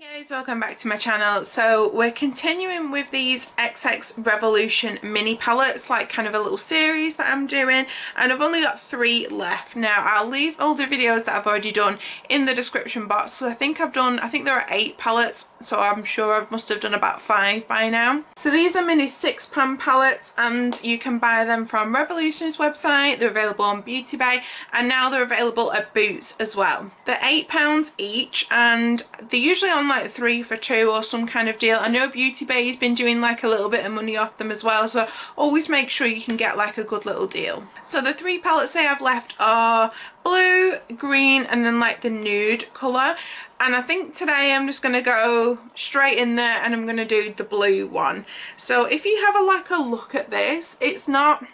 Guys, welcome back to my channel. So we're continuing with these XX Revolution mini palettes, like kind of a little series that I'm doing, and I've only got 3 left. Now I'll leave all the videos that I've already done in the description box. So I think there are 8 palettes, so I'm sure I must have done about 5 by now. So these are mini 6-pan palettes, and you can buy them from Revolution's website. They're available on Beauty Bay, and now they're available at Boots as well. They're £8 each, and they're usually on like 3 for 2 or some kind of deal. I know Beauty Bay has been doing like a little bit of money off them as well, so always make sure you can get like a good little deal. So the 3 palettes I have left are blue, green, and then like the nude colour. And I think today I'm just going to go straight in there and I'm going to do the blue one. So if you have a look at this, it's not,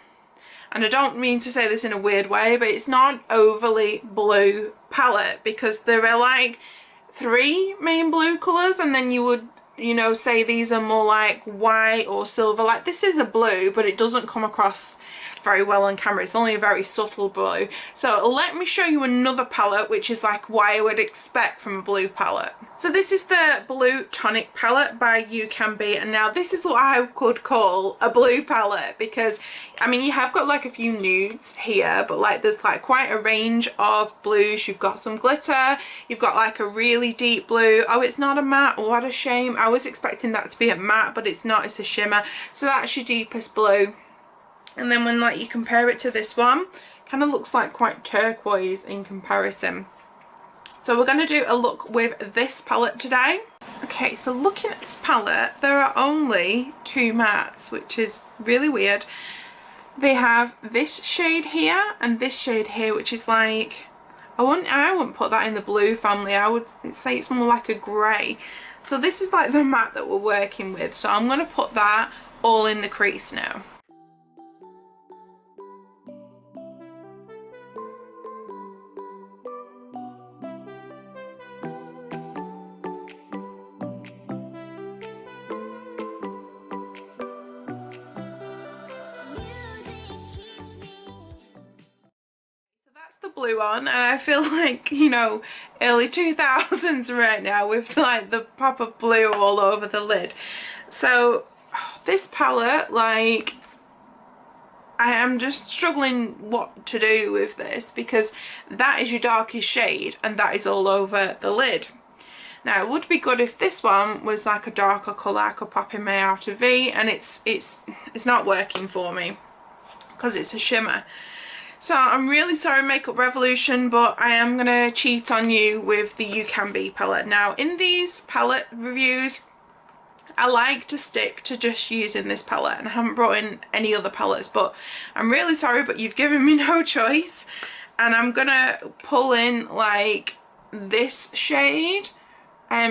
and I don't mean to say this in a weird way, but it's not an overly blue palette, because there are like 3 main blue colours, and then you would, you know, say these are more like white or silver. Like this is a blue, but it doesn't come across very well on camera. It's only a very subtle blue. So let me show you another palette, which is like what I would expect from a blue palette. So this is the Blue Tonic palette by You Can Be, and now this is what I could call a blue palette, because I mean you have got like a few nudes here, but like there's like quite a range of blues. You've got some glitter, you've got like a really deep blue. Oh, it's not a matte, what a shame. I was expecting that to be a matte, but it's not, it's a shimmer. So that's your deepest blue. And then when like you compare it to this one, kind of looks like quite turquoise in comparison. So we're going to do a look with this palette today. Okay, so looking at this palette, there are only 2 mattes, which is really weird. They have this shade here and this shade here, which is like, I wouldn't put that in the blue family. I would say it's more like a grey. So this is like the matte that we're working with. So I'm going to put that all in the crease now. The blue on, and I feel like, you know, early 2000s right now with like the pop of blue all over the lid. So this palette, like, I am just struggling what to do with this, because that is your darkest shade and that is all over the lid. Now it would be good if this one was like a darker colour. I could pop in my outer V, and it's not working for me because it's a shimmer. So I'm really sorry, Makeup Revolution, but I am going to cheat on you with the You Can Be palette. Now in these palette reviews, I like to stick to just using this palette, and I haven't brought in any other palettes, but I'm really sorry, but you've given me no choice. And I'm going to pull in like this shade,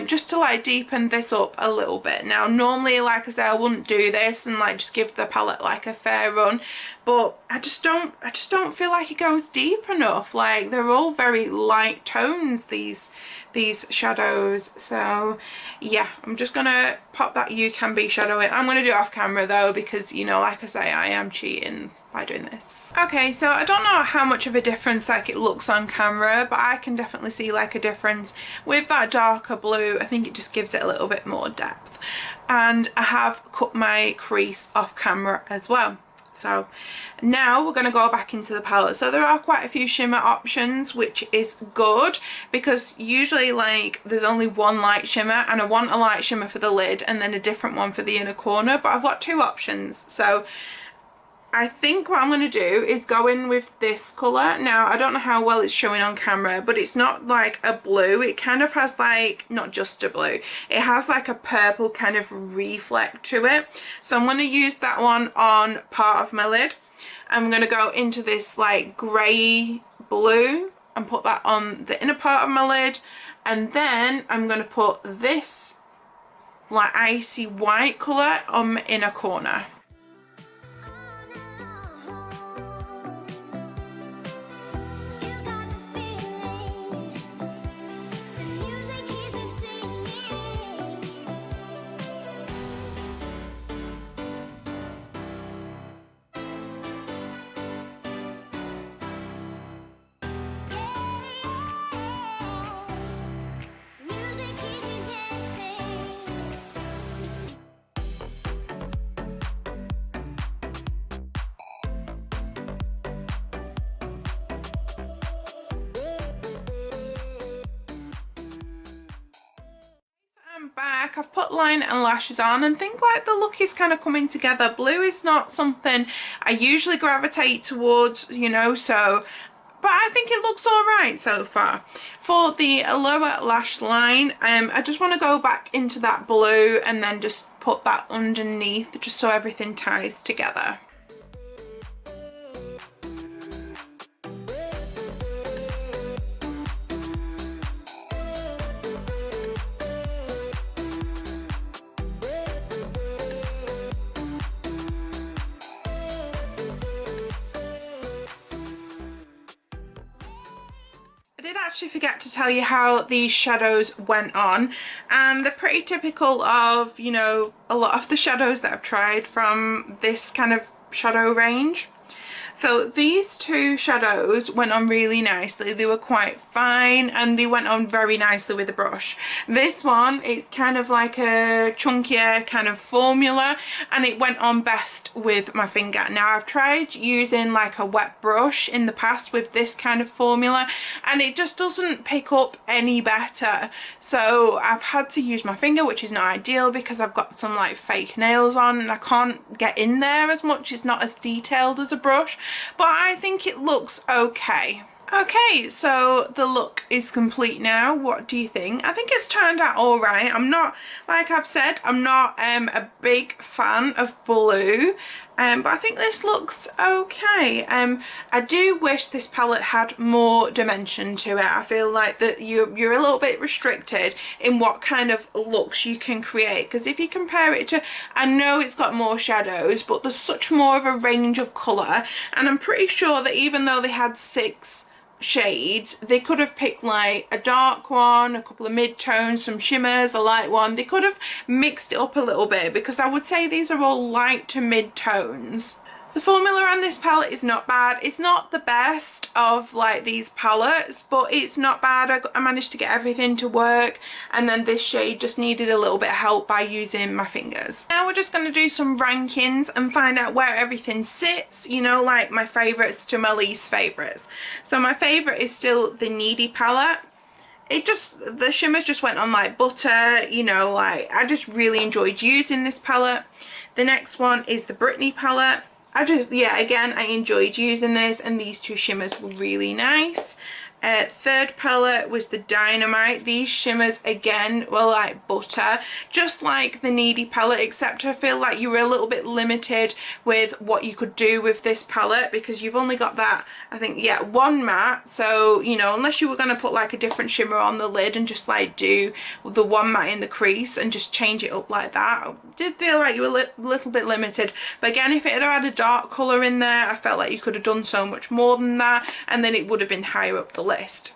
just to like deepen this up a little bit. Now normally, like I say, I wouldn't do this and like just give the palette like a fair run, but I just don't feel like it goes deep enough. Like they're all very light tones, these shadows. So yeah, I'm just gonna pop that You Can Be shadow in. I'm gonna do it off camera though, because, you know, like I say, I am cheating by doing this. Okay, so I don't know how much of a difference like it looks on camera, but I can definitely see like a difference with that darker blue. I think it just gives it a little bit more depth. And I have cut my crease off camera as well. So now we're going to go back into the palette. So there are quite a few shimmer options, which is good, because usually like there's only one light shimmer, and I want a light shimmer for the lid and then a different one for the inner corner, but I've got 2 options. So I think what I'm going to do is go in with this colour. Now I don't know how well it's showing on camera, but it's not like a blue. It kind of has like, not just a blue, it has like a purple kind of reflect to it. So I'm going to use that one on part of my lid. I'm going to go into this like grey blue and put that on the inner part of my lid, and then I'm going to put this like icy white colour on my inner corner. back, I've put line and lashes on and think like the look is kind of coming together. Blue is not something I usually gravitate towards, you know, so, but I think it looks alright so far. For the lower lash line, I just want to go back into that blue and then just put that underneath just so everything ties together. Actually forget to tell you how these shadows went on, and they're pretty typical of, you know, a lot of the shadows that I've tried from this kind of shadow range. So these two shadows went on really nicely. They were quite fine and they went on very nicely with the brush. This one is kind of like a chunkier kind of formula and it went on best with my finger. Now I've tried using like a wet brush in the past with this kind of formula and it just doesn't pick up any better. So I've had to use my finger, which is not ideal because I've got some like fake nails on and I can't get in there as much. It's not as detailed as a brush. But I think it looks okay. Okay, so the look is complete now. What do you think? I think it's turned out all right. I'm not, like I've said, I'm not a big fan of blue. But I think this looks okay. I do wish this palette had more dimension to it. I feel like that you're a little bit restricted in what kind of looks you can create, because if you compare it to, I know it's got more shadows, but there's such more of a range of colour, and I'm pretty sure that even though they had 6 shades, they could have picked like a dark one, a couple of mid-tones, some shimmers, a light one. They could have mixed it up a little bit because I would say these are all light to mid-tones. The formula on this palette is not bad. It's not the best of like these palettes, but it's not bad. I managed to get everything to work, and then this shade just needed a little bit of help by using my fingers. Now we're just going to do some rankings and find out where everything sits, you know, like my favourites to my least favourites. So my favourite is still the Needy palette. The shimmers just went on like butter, you know, like I just really enjoyed using this palette. The next one is the Brittany palette. Again, I enjoyed using this, and these two shimmers were really nice. Third palette was the Dynamite. These shimmers again were like butter, just like the Needy palette, except I feel like you were a little bit limited with what you could do with this palette because you've only got that, I think, yeah, one matte. So, you know, unless you were going to put like a different shimmer on the lid and just like do the one matte in the crease and just change it up like that, I did feel like you were a little bit limited. But again, if it had had a dark colour in there, I felt like you could have done so much more than that, and then it would have been higher up the list.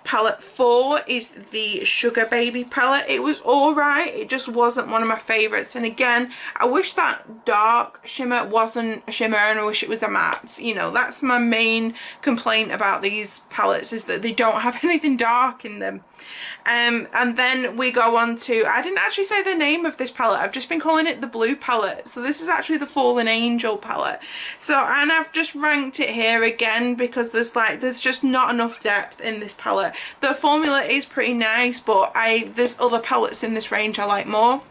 Palette 4 is the Sugar Baby palette. It was alright, it just wasn't one of my favourites, and again, I wish that dark shimmer wasn't a shimmer and I wish it was a matte. You know, that's my main complaint about these palettes, is that they don't have anything dark in them. And then we go on to, I didn't actually say the name of this palette, I've just been calling it the blue palette. So this is actually the Fallen Angel palette. So, and I've just ranked it here again because there's just not enough depth in this palette. The formula is pretty nice, but there's other palettes in this range I like more.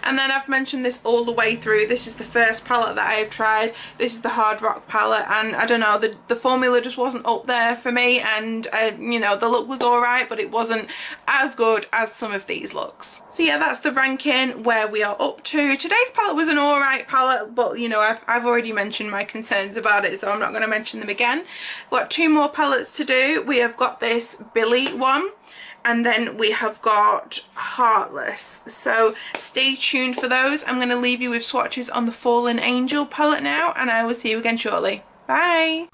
And then I've mentioned this all the way through. This is the first palette that I have tried. This is the Hard Rock palette, and I don't know, the formula just wasn't up there for me, and you know, the look was alright, but it wasn't as good as some of these looks. So yeah, that's the ranking where we are up to. Today's palette was an alright palette, but you know, I've already mentioned my concerns about it, so I'm not going to mention them again. We've got 2 more palettes to do. We have got this Billy one, and then we have got Heartless. So stay tuned for those. I'm going to leave you with swatches on the Fallen Angel palette now, and I will see you again shortly. Bye!